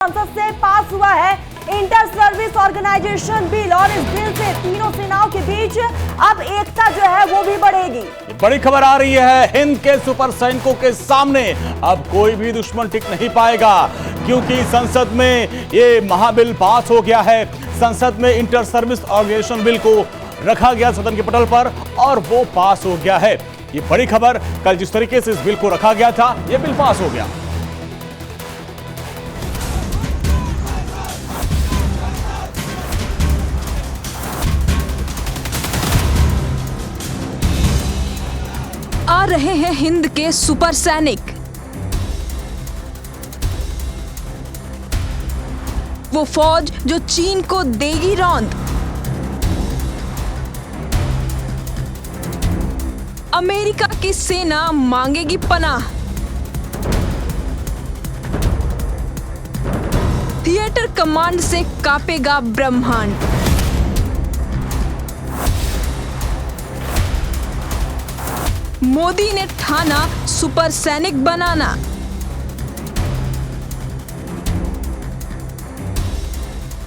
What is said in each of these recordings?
संसद से पास हुआ है इंटर सर्विस ऑर्गेनाइजेशन बिल और इस बिल से तीनों सेनाओं के बीच अब एकता जो है वो भी बढ़ेगी। बड़ी खबर आ रही है, हिंद के सुपर सैनिकों के सामने अब कोई भी दुश्मन टिक नहीं पाएगा, क्योंकि संसद में ये महाबिल पास हो गया है। संसद में इंटर सर्विस ऑर्गेनाइजेशन बिल को रखा गया सदन के पटल पर और वो पास हो गया है। ये बड़ी खबर, कल जिस तरीके से इस बिल को रखा गया था ये बिल पास हो गया। आ रहे हैं हिंद के सुपर सैनिक। वो फौज जो चीन को देगी रौंद। अमेरिका की सेना मांगेगी पनाह। थिएटर कमांड से कांपेगा ब्रह्मांड। मोदी ने ठाना सुपर सैनिक बनाना।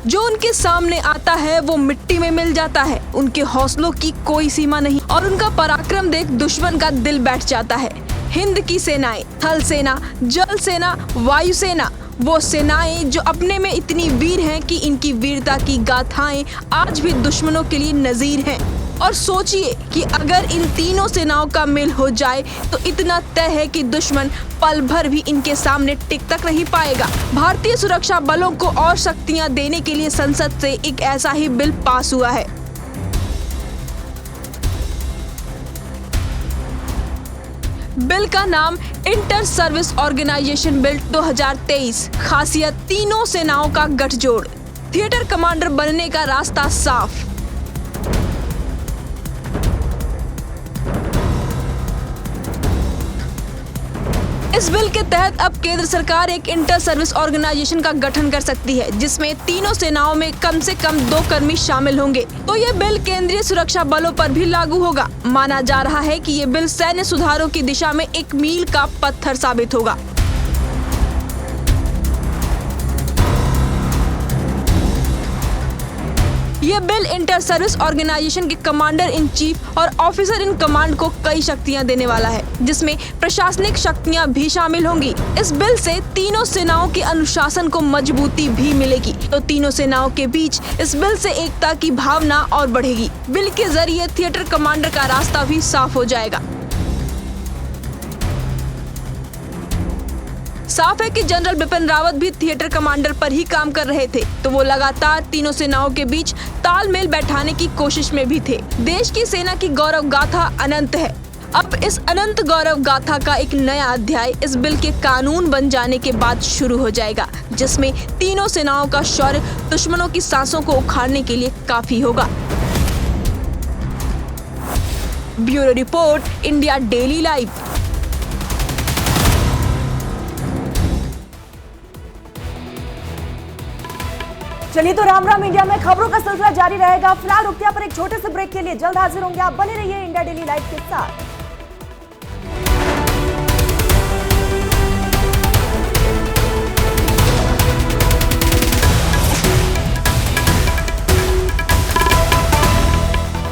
जो उनके सामने आता है वो मिट्टी में मिल जाता है। उनके हौसलों की कोई सीमा नहीं और उनका पराक्रम देख दुश्मन का दिल बैठ जाता है। हिंद की सेनाएं, थल सेना, जल सेना, वायु सेना, वो सेनाएं जो अपने में इतनी वीर हैं कि इनकी वीरता की गाथाएं आज भी दुश्मनों के लिए नजीर हैं। और सोचिए कि अगर इन तीनों सेनाओं का मेल हो जाए तो इतना तय है कि दुश्मन पल भर भी इनके सामने टिक तक नहीं पाएगा। भारतीय सुरक्षा बलों को और शक्तियां देने के लिए संसद से एक ऐसा ही बिल पास हुआ है। बिल का नाम इंटर सर्विस ऑर्गेनाइजेशन बिल 2023। खासियत तीनों सेनाओं का गठजोड़। थिएटर कमांडर बनने का रास्ता साफ। इस बिल के तहत अब केंद्र सरकार एक इंटर सर्विस ऑर्गेनाइजेशन का गठन कर सकती है, जिसमें तीनों सेनाओं में कम से कम 2 कर्मी शामिल होंगे। तो ये बिल केंद्रीय सुरक्षा बलों पर भी लागू होगा। माना जा रहा है कि ये बिल सैन्य सुधारों की दिशा में एक मील का पत्थर साबित होगा। यह बिल इंटर सर्विस ऑर्गेनाइजेशन के कमांडर इन चीफ और ऑफिसर इन कमांड को कई शक्तियां देने वाला है, जिसमें प्रशासनिक शक्तियां भी शामिल होंगी। इस बिल से तीनों सेनाओं के अनुशासन को मजबूती भी मिलेगी। तो तीनों सेनाओं के बीच इस बिल से एकता की भावना और बढ़ेगी। बिल के जरिए थिएटर कमांडर का रास्ता भी साफ हो जाएगा। साफ है कि जनरल बिपिन रावत भी थिएटर कमांडर पर ही काम कर रहे थे, तो वो लगातार तीनों सेनाओं के बीच तालमेल बैठाने की कोशिश में भी थे। देश की सेना की गौरव गाथा अनंत है। अब इस अनंत गौरव गाथा का एक नया अध्याय इस बिल के कानून बन जाने के बाद शुरू हो जाएगा, जिसमें तीनों सेनाओं का शौर्य दुश्मनों की सांसों को उखाड़ने के लिए काफी होगा। Bureau report, India daily live. चलिए तो राम राम इंडिया में खबरों का सिलसिला जारी रहेगा। फिलहाल रुकते हैं पर एक छोटे से ब्रेक के लिए। जल्द हाजिर होंगे। आप बने रहिए इंडिया डेली लाइव के साथ।